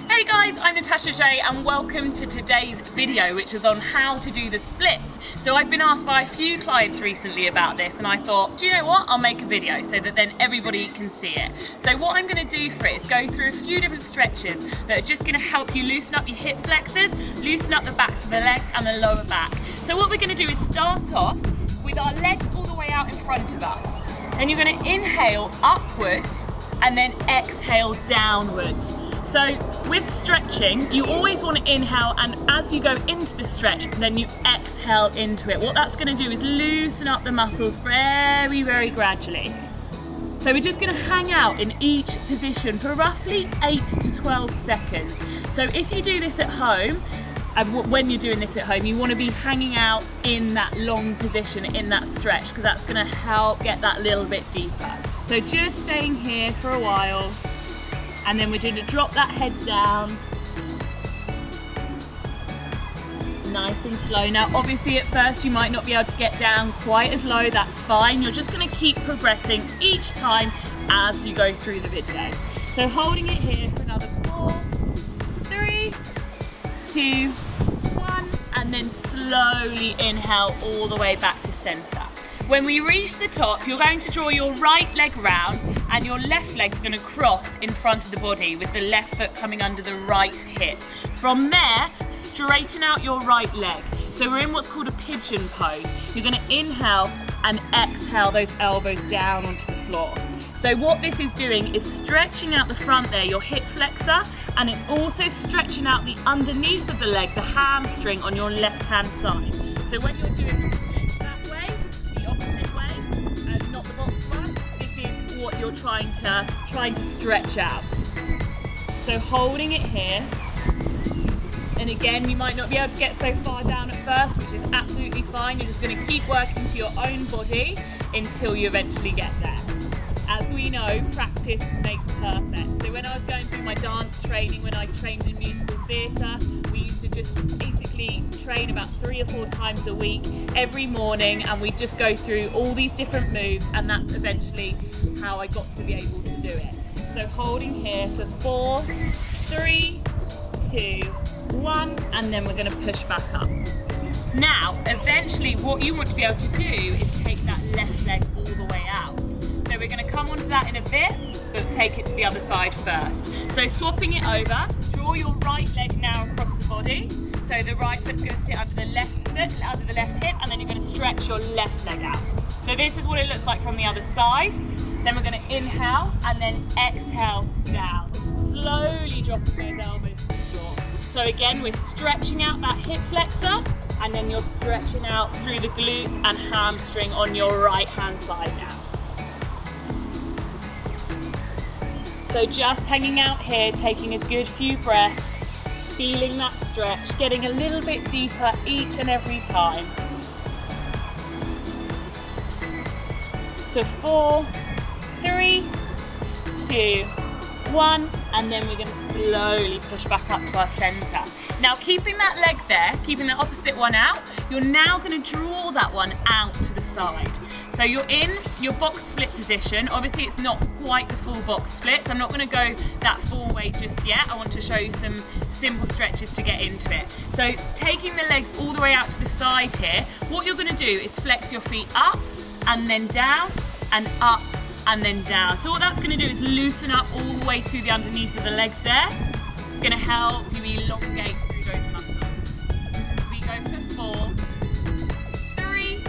Hey guys, I'm Natasha J and welcome to today's video, which is on how to do the splits. So I've been asked by a few clients recently about this and I thought, do you know what, I'll make a video so that then everybody can see it. So what I'm going to do for it is go through a few different stretches that are just going to help you loosen up your hip flexors, loosen up the backs of the legs and the lower back. So what we're going to do is start off with our legs all the way out in front of us. Then you're going to inhale upwards and then exhale downwards. So with stretching, you always want to inhale, and as you go into the stretch, then you exhale into it. What that's going to do is loosen up the muscles very, very gradually. So we're just going to hang out in each position for roughly 8 to 12 seconds. So if you do this at home, and when you're doing this at home, you want to be hanging out in that long position, in that stretch, because that's going to help get that little bit deeper. So just staying here for a while. And then we're going to drop that head down. Nice and slow. Now obviously at first you might not be able to get down quite as low, that's fine. You're just going to keep progressing each time as you go through the video. So holding it here for another 4, 3, 2, 1, and then slowly inhale all the way back to center. When we reach the top, you're going to draw your right leg round and your left leg's going to cross in front of the body with the left foot coming under the right hip. From there, straighten out your right leg. So we're in what's called a pigeon pose. You're going to inhale and exhale those elbows down onto the floor. So what this is doing is stretching out the front there, your hip flexor, and it's also stretching out the underneath of the leg, the hamstring on your left hand side. So when you're doing the split that way, the opposite way, and not the box one, this is what you're trying to stretch out. So holding it here, and again you might not be able to get so far down at first, which is absolutely fine. You're just going to keep working to your own body until you eventually get there. As we know, practice makes perfect. So when I was going through my dance training, when I trained in musical theatre, we used to just basically train about 3 or 4 times a week every morning, and we'd just go through all these different moves, and that's eventually how I got to be able to do it. So holding here for 4, 3, 2, 1, and then we're going to push back up. Now, eventually what you want to be able to do is take that left leg all the way out. So we're going to come onto that in a bit, but take it to the other side first. So swapping it over, draw your right leg now across the body. So the right foot's going to sit under the left foot, under the left hip, and then you're going to stretch your left leg out. So this is what it looks like from the other side. Then we're going to inhale and then exhale down. Slowly dropping those elbows to the floor. So again, we're stretching out that hip flexor, and then you're stretching out through the glutes and hamstring on your right hand side now. So just hanging out here, taking a good few breaths, feeling that stretch, getting a little bit deeper each and every time. So 4, 3, 2, 1, and then we're going to slowly push back up to our center. Now keeping that leg there, keeping the opposite one out, you're now going to draw that one out to the side. So you're in your box split position. Obviously it's not quite the full box split, so I'm not going to go that full way just yet. I want to show you some simple stretches to get into it. So taking the legs all the way out to the side here, what you're going to do is flex your feet up and then down and up and then down. So what that's going to do is loosen up all the way through the underneath of the legs there. It's going to help you elongate through those muscles. We go for 4, 3,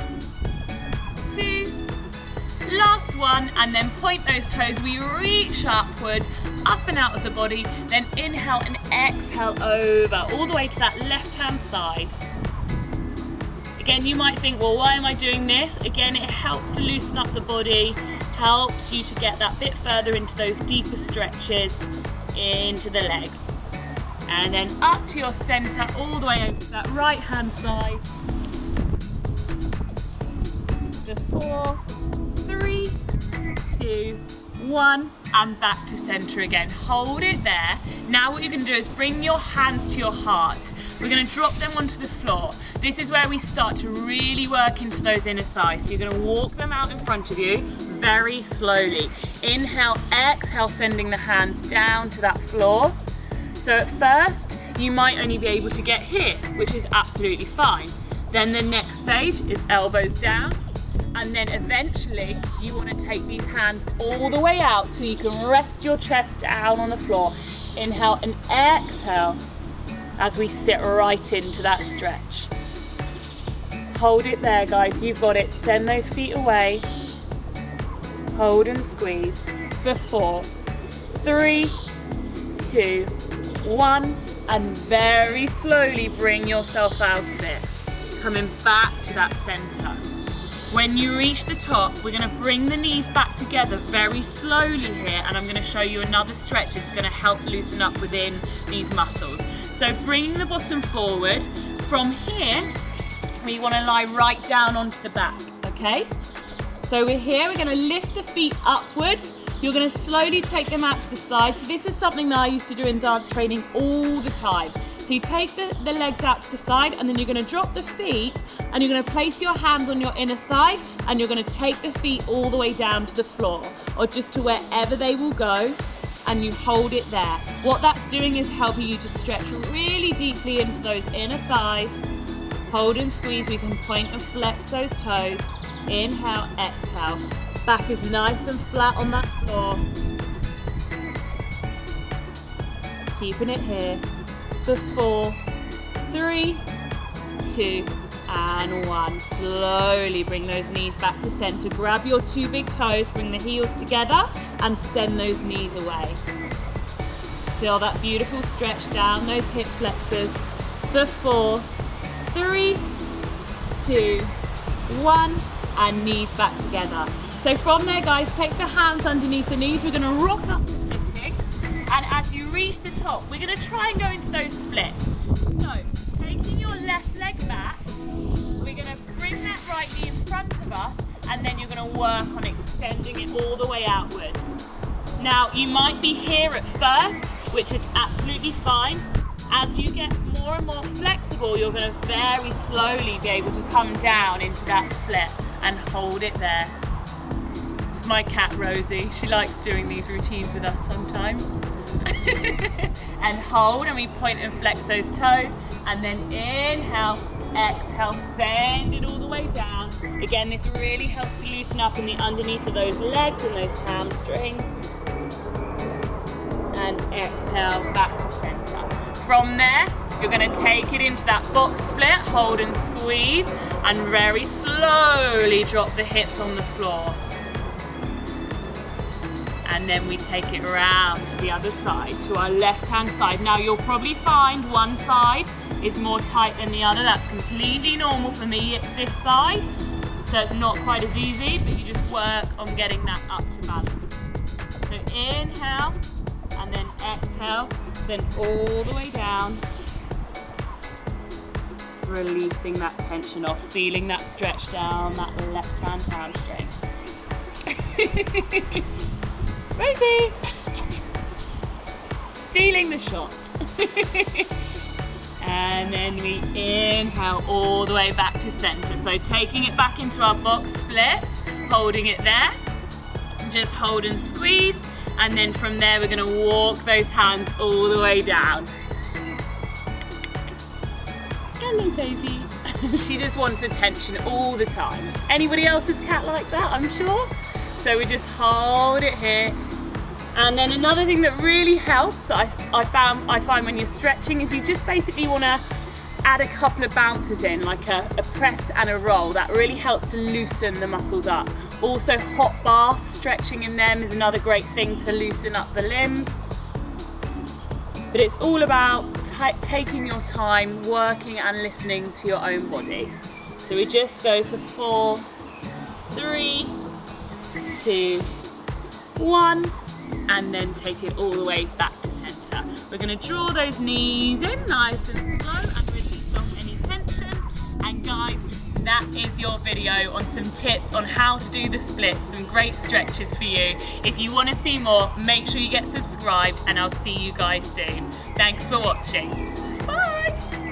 2, last one, and then point those toes. We reach upwards, up and out of the body, then inhale and exhale over, all the way to that left hand side. Again, you might think, well, why am I doing this? Again, it helps to loosen up the body, helps you to get that bit further into those deeper stretches into the legs. And then up to your center, all the way over to that right hand side. Just 4, 3, 2, 1, and back to center again. Hold it there. Now what you can do is bring your hands to your heart. we're going to drop them onto the floor. This is where we start to really work into those inner thighs. So you're going to walk them out in front of you very slowly. Inhale, exhale, sending the hands down to that floor. So at first, you might only be able to get here, which is absolutely fine. Then the next stage is elbows down, and then eventually you want to take these hands all the way out so you can rest your chest down on the floor. Inhale and exhale as we sit right into that stretch. Hold it there, guys, you've got it. Send those feet away. Hold and squeeze for 4, 3, 2, 1, and very slowly bring yourself out of it. Coming back to that center. When you reach the top, we're going to bring the knees back together very slowly here, and I'm going to show you another stretch that's going to help loosen up within these muscles. So bringing the bottom forward, from here, we want to lie right down onto the back, okay? So we're here, we're going to lift the feet upwards. You're going to slowly take them out to the side. So this is something that I used to do in dance training all the time. So you take the legs out to the side, and then you're going to drop the feet, and you're going to place your hands on your inner thigh, and you're going to take the feet all the way down to the floor, or just to wherever they will go, and you hold it there. What that's doing is helping you to stretch really deeply into those inner thighs. Hold and squeeze, we can point and flex those toes. Inhale, exhale. Back is nice and flat on that floor. Keeping it here. For 4, 3, 2, and 1. Slowly bring those knees back to center. Grab your 2 big toes, bring the heels together, and send those knees away. Feel that beautiful stretch down those hip flexors. For 4, 3, 2, 1, and knees back together. So from there, guys, take the hands underneath the knees. We're going to rock up to sitting, and as you reach the top, we're going to try and go into those splits. So taking your left leg back, we're going to bring that right knee in front of us, and then you're going to work on extending it all the way outwards. Now, you might be here at first, which is absolutely fine. As you get more and more flexible, you're going to very slowly be able to come down into that split and hold it there. It's my cat Rosie. She likes doing these routines with us sometimes. And hold, and we point and flex those toes, and then inhale, exhale, send it all the way down. Again, this really helps you loosen up in the underneath of those legs and those hamstrings. And exhale, back to center. From there, you're going to take it into that box split, hold and squeeze, and very slowly drop the hips on the floor. And then we take it around to the other side, to our left-hand side. Now, you'll probably find one side is more tight than the other. That's completely normal. For me, it's this side, so it's not quite as easy, but you just work on getting that up to balance. So inhale, and then exhale, then all the way down. Releasing that tension off, feeling that stretch down that left-hand hamstring. Rosie! Stealing the shot. And then we inhale all the way back to center. So taking it back into our box splits, holding it there. Just hold and squeeze. And then from there, we're gonna walk those hands all the way down. Hello, baby. She just wants attention all the time. Anybody else's cat like that, I'm sure? So we just hold it here. And then another thing that really helps, I find when you're stretching, is you just basically want to add a couple of bounces in, like a press and a roll. That really helps to loosen the muscles up. Also, hot baths, stretching in them is another great thing to loosen up the limbs. But it's all about taking your time, working and listening to your own body. So we just go for 4, 3, 2, 1, and then take it all the way back to center. We're going to draw those knees in nice and slow and release off any tension. And guys, that is your video on some tips on how to do the splits, some great stretches for you. If you want to see more, make sure you get subscribed, and I'll see you guys soon. Thanks for watching. Bye!